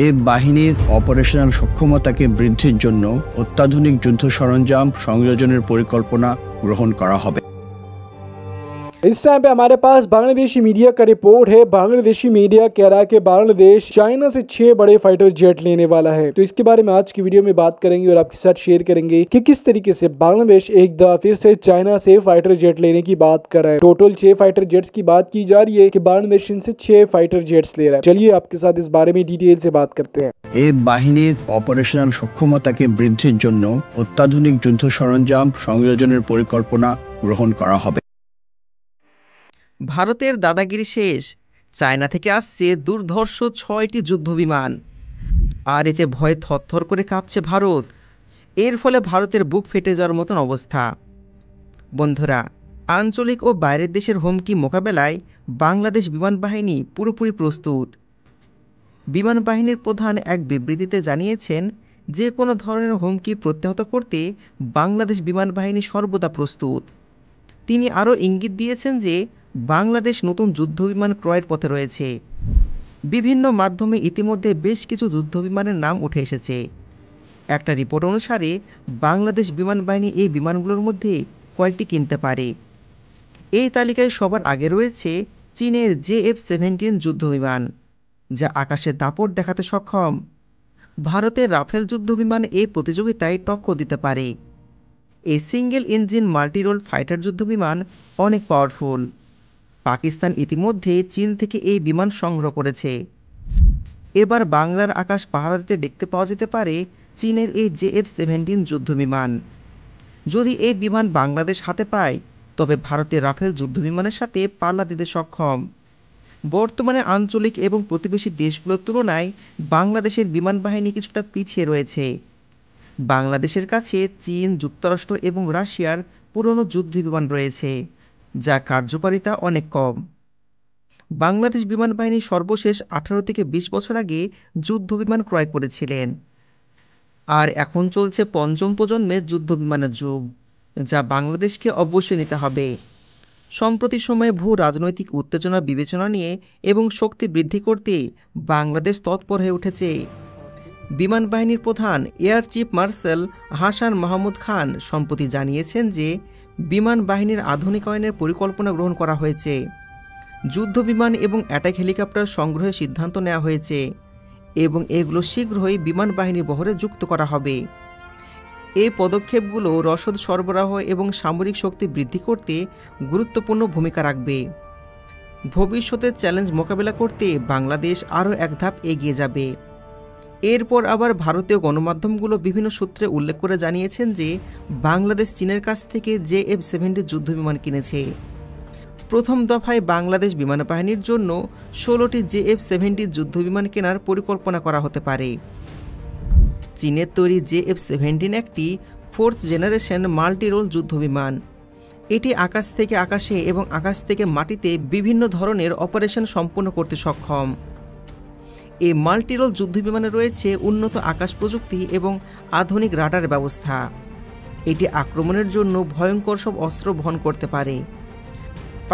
এই বাহিনীর অপারেশনাল সক্ষমতাকে বৃদ্ধির জন্য অত্যাধুনিক যুদ্ধ সরঞ্জাম সংযোজনের পরিকল্পনা গ্রহণ করা হবে। इस टाइम पे हमारे पास बांग्लादेशी मीडिया का रिपोर्ट है। बांग्लादेशी मीडिया कह रहा है कि बांग्लादेश चाइना से 6 बड़े फाइटर जेट लेने वाला है। तो इसके बारे में आज की वीडियो में बात करेंगे और आपके साथ शेयर करेंगे कि किस तरीके से बांग्लादेश एक दफा फिर से चाइना से फाइटर जेट लेने की बात कर रहा है। टोटल 6 फाइटर जेट्स की बात की जा रही है कि बांग्लादेश इनसे 6 फाइटर जेट्स ले रहा है। चलिए आपके साथ इस बारे में डिटेल से बात करते हैं। এই বাহিনীর অপারেশনাল সক্ষমতাকে বৃদ্ধির জন্য অত্যাধুনিক যুদ্ধ সরঞ্জাম সংযোজনের পরিকল্পনা গ্রহণ করা হবে। ভারতের দাদাগিরি শেষ, চায়না থেকে আসছে দুর্ধর্ষ 6টি যুদ্ধবিমান, আর এতে ভয়ে থরথর করে কাঁপছে ভারত। এর ফলে ভারতের বুক ফেটে যাওয়ার মতন অবস্থা। বন্ধুরা, আঞ্চলিক ও বাইরের দেশের হুমকি মোকাবেলায় বাংলাদেশ বিমান বাহিনী পুরোপুরি প্রস্তুত। বিমান বাহিনীর প্রধান এক বিবৃতিতে জানিয়েছেন, যে কোনো ধরনের হুমকি প্রত্যাহত করতে বাংলাদেশ বিমান বাহিনী সর্বদা প্রস্তুত। তিনি আরও ইঙ্গিত দিয়েছেন যে বাংলাদেশ নতুন যুদ্ধবিমান ক্রয়ের পথে রয়েছে। বিভিন্ন মাধ্যমে ইতিমধ্যে বেশ কিছু যুদ্ধবিমানের নাম উঠে এসেছে। একটা রিপোর্ট অনুসারে বাংলাদেশ বিমান বাহিনী এই বিমানগুলোর মধ্যে কয়েকটি কিনতে পারে। এই তালিকায় সবার আগে রয়েছে চীনের JF-17 যুদ্ধবিমান, যা আকাশে দাপট দেখাতে সক্ষম। ভারতের রাফেল যুদ্ধবিমান এই প্রতিযোগিতায় টক্কর দিতে পারে। এই সিঙ্গেল ইঞ্জিন মাল্টিরোল ফাইটার যুদ্ধবিমান অনেক পাওয়ারফুল। পাকিস্তান ইতিমধ্যে চীন থেকে এই বিমান সংগ্রহ করেছে। এবার বাংলার আকাশ পাহারা দিতে দেখতে পাওয়া যেতে পারে চীনের এই JF-17 যুদ্ধবিমান। যদি এই বিমান বাংলাদেশ হাতে পায়, তবে ভারতের রাফেল যুদ্ধবিমানের সাথে পাল্লা দিতে সক্ষম। বর্তমানে আঞ্চলিক এবং প্রতিবেশী দেশগুলোর তুলনায় বাংলাদেশের বিমান বাহিনী কিছুটা পিছিয়ে রয়েছে। বাংলাদেশের কাছে চীন, যুক্তরাষ্ট্র এবং রাশিয়ার পুরনো যুদ্ধবিমান রয়েছে, যা কার্যকারিতা অনেক কম। বাংলাদেশ বিমান বাহিনী সর্বশেষ 18 থেকে 20 বছর আগে যুদ্ধবিমান ক্রয় করেছিলেন, আর এখন চলছে পঞ্চম প্রজন্মের যুদ্ধবিমানের যুগ, যা বাংলাদেশকে অবশ্যই নিতে হবে। সম্প্রতি সময়ে ভূ রাজনৈতিক উত্তেজনা বিবেচনা নিয়ে এবং শক্তি বৃদ্ধি করতে বাংলাদেশ তৎপর হয়ে উঠেছে। বিমান বাহিনীর প্রধান air chief marshal Hasan Mahmud Khan সম্প্রতি জানিয়েছেন যে বিমান বাহিনীর আধুনিকায়নের পরিকল্পনা গ্রহণ করা হয়েছে। যুদ্ধবিমান এবং অ্যাটাক হেলিকপ্টার সংগ্রহের সিদ্ধান্ত নেওয়া হয়েছে এবং এগুলো শীঘ্রই বিমান বাহিনীর বহরে যুক্ত করা হবে। এই পদক্ষেপগুলো রসদ সরবরাহ এবং সামরিক শক্তি বৃদ্ধি করতে গুরুত্বপূর্ণ ভূমিকা রাখবে। ভবিষ্যতের চ্যালেঞ্জ মোকাবেলা করতে বাংলাদেশ আরও এক ধাপ এগিয়ে যাবে। এরপর আবার ভারতীয় গণমাধ্যমগুলো বিভিন্ন সূত্রে উল্লেখ করে জানিয়েছেন যে বাংলাদেশ চীনের কাছ থেকে JF-17 যুদ্ধবিমান কিনেছে। প্রথম দফায় বাংলাদেশ বিমান বাহিনীর জন্য 16টি JF-17 যুদ্ধবিমান কেনার পরিকল্পনা করা হতে পারে। চীনের তৈরি JF-17 একটি 4th জেনারেশন মাল্টিরোল যুদ্ধবিমান। এটি আকাশ থেকে আকাশে এবং আকাশ থেকে মাটিতে বিভিন্ন ধরনের অপারেশন সম্পন্ন করতে সক্ষম। এই মাল্টিরোল যুদ্ধবিমানে রয়েছে উন্নত আকাশ প্রযুক্তি এবং আধুনিক রাডার ব্যবস্থা। এটি আক্রমণের জন্য ভয়ঙ্কর সব অস্ত্র বহন করতে পারে।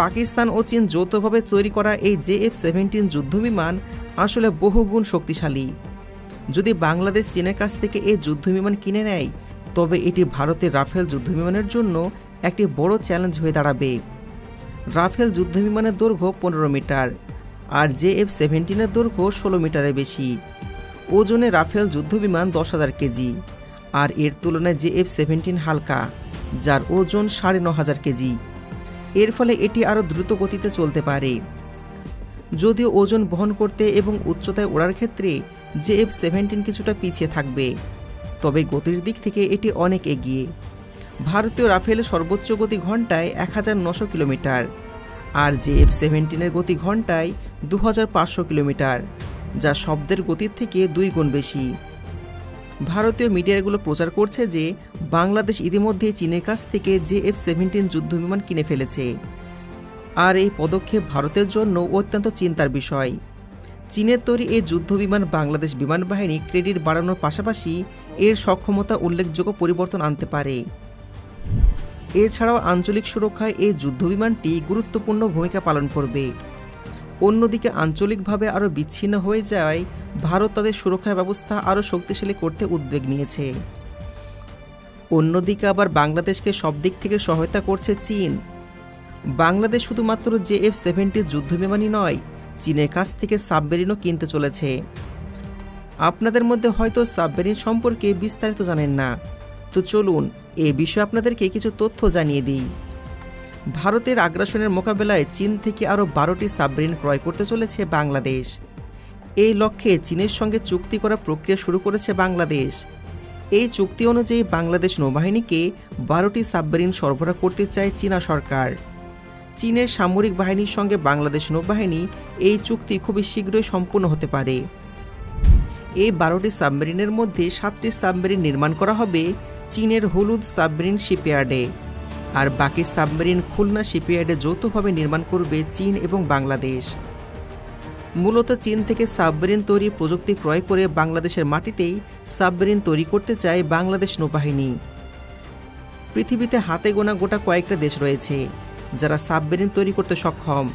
পাকিস্তান ও চীন যৌথভাবে তৈরি করা এই JF-17 যুদ্ধবিমান আসলে বহুগুণ শক্তিশালী। যদি বাংলাদেশ চীনের কাছ থেকে এই যুদ্ধবিমান কিনে নেয়, তবে এটি ভারতের রাফেল যুদ্ধবিমানের জন্য একটি বড় চ্যালেঞ্জ হয়ে দাঁড়াবে। রাফেল যুদ্ধবিমানের দৈর্ঘ্য 15 মিটার, আর JF-17 দৈর্ঘ্য 16 মিটারের বেশি। ওজনে রাফেল যুদ্ধবিমান 10,000 কেজি, আর এর তুলনায় JF-17 হালকা, যার ওজন 9,500 কেজি। এর ফলে এটি আরও দ্রুত গতিতে চলতে পারে। যদিও ওজন বহন করতে এবং উচ্চতায় ওড়ার ক্ষেত্রে JF-17 কিছুটা পিছিয়ে থাকবে, তবে গতির দিক থেকে এটি অনেক এগিয়ে। ভারতীয় রাফেলের সর্বোচ্চ গতি ঘন্টায় 1900 কিলোমিটার, আর JF-17 গতি ঘন্টায় 2500 কিলোমিটার, যা শব্দের গতির থেকে 2 গুণ বেশি। ভারতীয় মিডিয়াগুলো প্রচার করছে যে বাংলাদেশ ইতিমধ্যে চীনের কাছ থেকে JF-17 যুদ্ধবিমান কিনে ফেলেছে, আর এই পদক্ষেপ ভারতের জন্য অত্যন্ত চিন্তার বিষয়। চীনের তৈরি এই যুদ্ধবিমান বাংলাদেশ বিমান বাহিনী ক্রেডিট বাড়ানোর পাশাপাশি এর সক্ষমতা উল্লেখযোগ্য পরিবর্তন আনতে পারে। এছাড়াও আঞ্চলিক সুরক্ষায় এই যুদ্ধবিমানটি গুরুত্বপূর্ণ ভূমিকা পালন করবে। অন্যদিকে আঞ্চলিকভাবে আরও বিচ্ছিন্ন হয়ে যাওয়ায় ভারত তাদের সুরক্ষা ব্যবস্থা আরও শক্তিশালী করতে উদ্যোগ নিয়েছে। অন্যদিকে আবার বাংলাদেশকে সব দিক থেকে সহায়তা করছে চীন। বাংলাদেশ শুধুমাত্র JF-70 যুদ্ধবিমানই নয়, চীনের কাছ থেকে সাবমেরিনও কিনতে চলেছে। আপনাদের মধ্যে হয়তো সাবমেরিন সম্পর্কে বিস্তারিত জানেন না, তো চলুন এ বিষয়ে আপনাদেরকে কিছু তথ্য জানিয়ে দিই। ভারতের আগ্রাসনের মোকাবেলায় চীন থেকে আরও 12টি সাবমেরিন ক্রয় করতে চলেছে বাংলাদেশ। এই লক্ষ্যে চীনের সঙ্গে চুক্তি করার প্রক্রিয়া শুরু করেছে বাংলাদেশ। এই চুক্তি অনুযায়ী বাংলাদেশ নৌবাহিনীকে 12টি সাবমেরিন সরবরাহ করতে চায় চীনা সরকার। চীনের সামরিক বাহিনীর সঙ্গে বাংলাদেশ নৌবাহিনী এই চুক্তি খুবই শীঘ্রই সম্পূর্ণ হতে পারে। এই 12টি সাবমেরিনের মধ্যে 7টি সাবমেরিন নির্মাণ করা হবে চীনের হলুদ সাবমেরিন শিপইয়ার্ডে, আর বাকি সাবমেরিন খুলনা শিপইয়ার্ডে যৌথভাবে নির্মাণ করবে চীন এবং বাংলাদেশ। মূলত চীন থেকে সাবমেরিন তৈরির প্রযুক্তি ক্রয় করে বাংলাদেশের মাটিতেই সাবমেরিন তৈরি করতে চায় বাংলাদেশ নৌবাহিনী। পৃথিবীতে হাতে গোনা গোটা কয়েকটা দেশ রয়েছে যারা সাবমেরিন তৈরি করতে সক্ষম।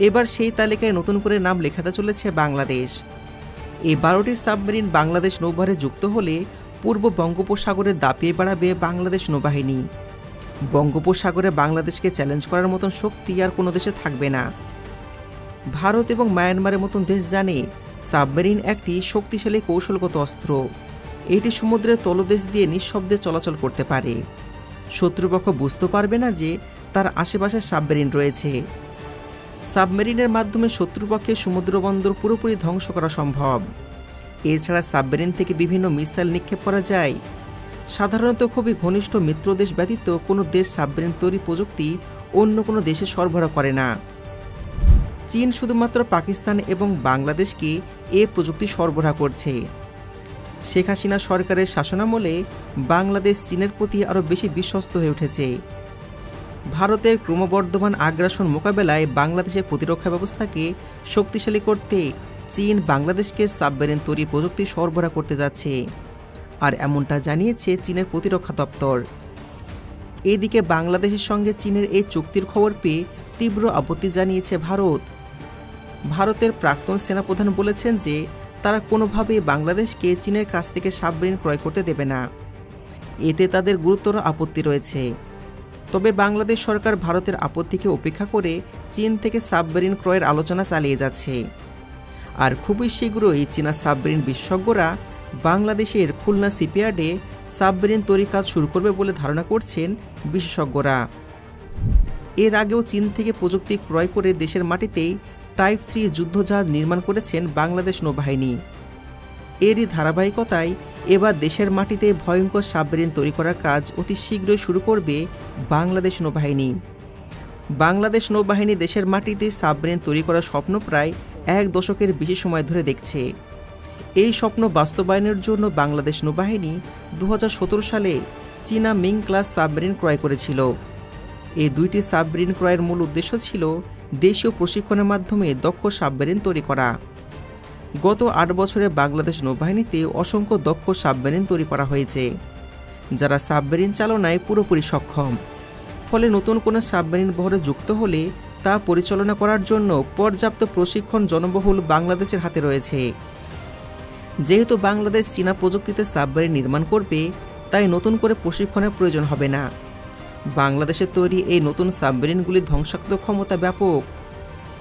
এবার সেই তালিকায় নতুন করে নাম লেখাতে চলেছে বাংলাদেশ। এই 12টি সাবমেরিন বাংলাদেশ নৌবহরে যুক্ত হলে পূর্ব বঙ্গোপসাগরে দাপিয়ে বেড়াবে বাংলাদেশ নৌবাহিনী। বঙ্গোপসাগরে বাংলাদেশকে চ্যালেঞ্জ করার মতন শক্তি আর কোনো দেশে থাকবে না। ভারত এবং মায়ানমারের মতন দেশ জানে সাবমেরিন একটি শক্তিশালী কৌশলগত অস্ত্র। এটি সমুদ্রের তলদেশ দিয়ে নিঃশব্দে চলাচল করতে পারে। শত্রুপক্ষ বুঝতে পারবে না যে তার আশেপাশে সাবমেরিন রয়েছে। সাবমেরিনের মাধ্যমে শত্রুপক্ষের সমুদ্রবন্দর পুরোপুরি ধ্বংস করা সম্ভব। এছাড়া সাবমেরিন থেকে বিভিন্ন মিসাইল নিক্ষেপ করা যায়। সাধারণত খুবই ঘনিষ্ঠ মিত্রদেশ ব্যতীত কোনো দেশ সাবমেরিন তৈরি প্রযুক্তি অন্য কোনো দেশে সরবরাহ করে না। চীন শুধুমাত্র পাকিস্তান এবং বাংলাদেশকে এ প্রযুক্তি সরবরাহ করছে। শেখ হাসিনা সরকারের শাসনামলে বাংলাদেশ চীনের প্রতি আরও বেশি বিশ্বস্ত হয়ে উঠেছে। ভারতের ক্রমবর্ধমান আগ্রাসন মোকাবেলায় বাংলাদেশের প্রতিরক্ষা ব্যবস্থাকে শক্তিশালী করতে চীন বাংলাদেশকে সাবমেরিন তৈরি প্রযুক্তি সরবরাহ করতে যাচ্ছে, আর এমনটা জানিয়েছে চীনের প্রতিরক্ষা দপ্তর। এদিকে বাংলাদেশের সঙ্গে চীনের এই চুক্তির খবর পেয়ে তীব্র আপত্তি জানিয়েছে ভারত। ভারতের প্রাক্তন সেনাপ্রধান বলেছেন যে তারা কোনোভাবেই বাংলাদেশকে চীনের কাছ থেকে সাবমেরিন ক্রয় করতে দেবে না। এতে তাদের গুরুতর আপত্তি রয়েছে। তবে বাংলাদেশ সরকার ভারতের আপত্তিকে উপেক্ষা করে চীন থেকে সাবমেরিন ক্রয়ের আলোচনা চালিয়ে যাচ্ছে। আর খুবই শীঘ্রই চীনা সাবমেরিন বিশেষজ্ঞরা বাংলাদেশের খুলনা শিপইয়ার্ডে সাবমেরিন তৈরির কাজ শুরু করবে বলে ধারণা করছেন বিশেষজ্ঞরা। এর আগেও চীন থেকে প্রযুক্তি ক্রয় করে দেশের মাটিতেই টাইপ 3 যুদ্ধজাহাজ নির্মাণ করেছেন বাংলাদেশ নৌবাহিনী। এরই ধারাবাহিকতায় এবার দেশের মাটিতে ভয়ঙ্কর সাবমেরিন তৈরি করার কাজ অতি শীঘ্রই শুরু করবে বাংলাদেশ নৌবাহিনী। বাংলাদেশ নৌবাহিনী দেশের মাটিতে সাবমেরিন তৈরি করার স্বপ্ন প্রায় 1 দশকের বেশি সময় ধরে দেখছে। এই স্বপ্ন বাস্তবায়নের জন্য বাংলাদেশ নৌবাহিনী 2017 সালে চীনা মিং ক্লাস সাবমেরিন ক্রয় করেছিল। এই 2টি সাবমেরিন ক্রয়ের মূল উদ্দেশ্য ছিল দেশীয় প্রশিক্ষণের মাধ্যমে দক্ষ সাবমেরিন তৈরি করা। গত 8 বছরে বাংলাদেশ নৌবাহিনীতে অসংখ্য দক্ষ সাবমেরিন তৈরি করা হয়েছে, যারা সাবমেরিন চালনায় পুরোপুরি সক্ষম। ফলে নতুন কোনো সাবমেরিন বহরে যুক্ত হলে তা পরিচালনা করার জন্য পর্যাপ্ত প্রশিক্ষণ জনবহুল বাংলাদেশের হাতে রয়েছে। যেহেতু বাংলাদেশ চীনা প্রযুক্তিতে সাবমেরিন নির্মাণ করবে, তাই নতুন করে প্রশিক্ষণের প্রয়োজন হবে না। বাংলাদেশের তৈরি এই নতুন সাবমেরিনগুলির ধ্বংসাত্মক ক্ষমতা ব্যাপক।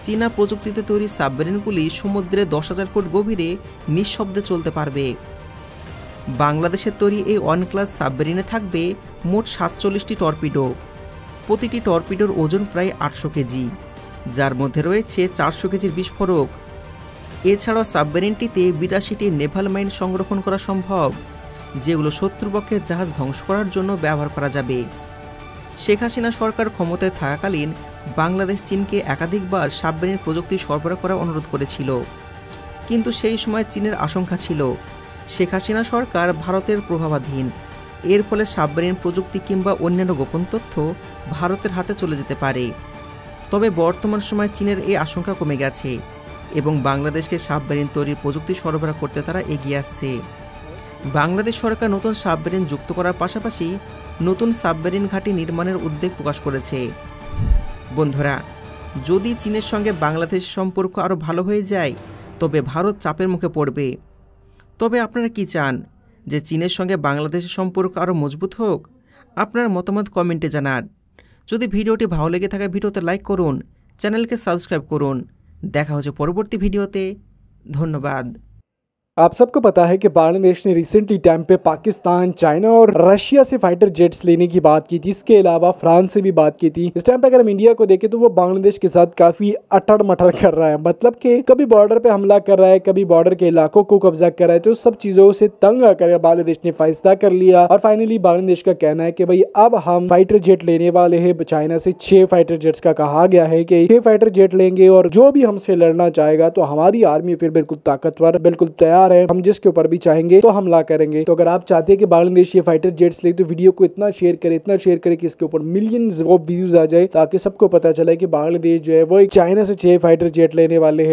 চীনা প্রযুক্তিতে তৈরি সাবমেরিনগুলি সমুদ্রে 10,000 ফুট গভীরে নিঃশব্দে চলতে পারবে। বাংলাদেশের তৈরি এই ওয়ান ক্লাস সাবমেরিনে থাকবে মোট 47টি টর্পিডো। প্রতিটি টর্পিডোর ওজন প্রায় 800 কেজি, যার মধ্যে রয়েছে 400 কেজির বিস্ফোরক। এছাড়াও সাবমেরিনটিতে 82টি নেভাল মাইন সংরক্ষণ করা সম্ভব, যেগুলো শত্রুপক্ষের জাহাজ ধ্বংস করার জন্য ব্যবহার করা যাবে। শেখ হাসিনা সরকার ক্ষমতায় থাকাকালীন বাংলাদেশ চীনকে একাধিকবার সাবমেরিন প্রযুক্তি সরবরাহ করার অনুরোধ করেছিল, কিন্তু সেই সময় চীনের আশঙ্কা ছিল শেখ হাসিনা সরকার ভারতের প্রভাবাধীন। এর ফলে সাবমেরিন প্রযুক্তি কিংবা অন্যান্য গোপন তথ্য ভারতের হাতে চলে যেতে পারে। তবে বর্তমান সময়ে চীনের এই আশঙ্কা কমে গেছে এবং বাংলাদেশকে সাবমেরিন তৈরির প্রযুক্তি সরবরাহ করতে তারা এগিয়ে আসছে। বাংলাদেশ সরকার নতুন সাবমেরিন যুক্ত করার পাশাপাশি নতুন সাবমেরিন ঘাঁটি নির্মাণের উদ্যোগ প্রকাশ করেছে। বন্ধুরা, যদি চীনের সঙ্গে বাংলাদেশের সম্পর্ক আরও ভালো হয়ে যায় তবে ভারত চাপের মুখে পড়বে। তবে আপনারা কি চান যে চীনের সঙ্গে বাংলাদেশের সম্পর্ক আরও মজবুত হোক? আপনার মতামত কমেন্টে জানান। যদি ভিডিওটি ভালো লেগে থাকে ভিডিওতে লাইক করুন, চ্যানেলকে সাবস্ক্রাইব করুন। দেখা হচ্ছে পরবর্তী ভিডিওতে। ধন্যবাদ। आप सबको पता है कि बांग्लादेश ने रिसेंटली टाइम पे पाकिस्तान, चाइना और रशिया से फाइटर जेट्स लेने की बात की थी। इसके अलावा फ्रांस से भी बात की थी। इस टाइम पे अगर हम इंडिया को देखें तो वो बांग्लादेश के साथ काफी अटड़ मटर कर रहा है, मतलब कि कभी बॉर्डर पे हमला कर रहा है, कभी बॉर्डर के इलाकों को कब्जा कर रहा है। तो सब चीजों से तंग आकर बांग्लादेश ने फैसला कर लिया और फाइनली बांग्लादेश का कहना है कि भाई अब हम फाइटर जेट लेने वाले हैं। चाइना से 6 फाइटर जेट्स का कहा गया है कि 6 फाइटर जेट लेंगे और जो भी हमसे लड़ना चाहेगा तो हमारी आर्मी फिर बिल्कुल ताकतवर, बिल्कुल तैयार है। हम जिसके ऊपर भी चाहेंगे तो हमला करेंगे। तो अगर आप चाहते हैं कि बांग्लादेश ये फाइटर जेट्स ले तो वीडियो को इतना शेयर करें कि इसके ऊपर मिलियंस ऑफ व्यूज आ जाए, ताकि सबको पता चले कि बांग्लादेश जो है वो चाइना से 6 फाइटर जेट लेने वाले हैं।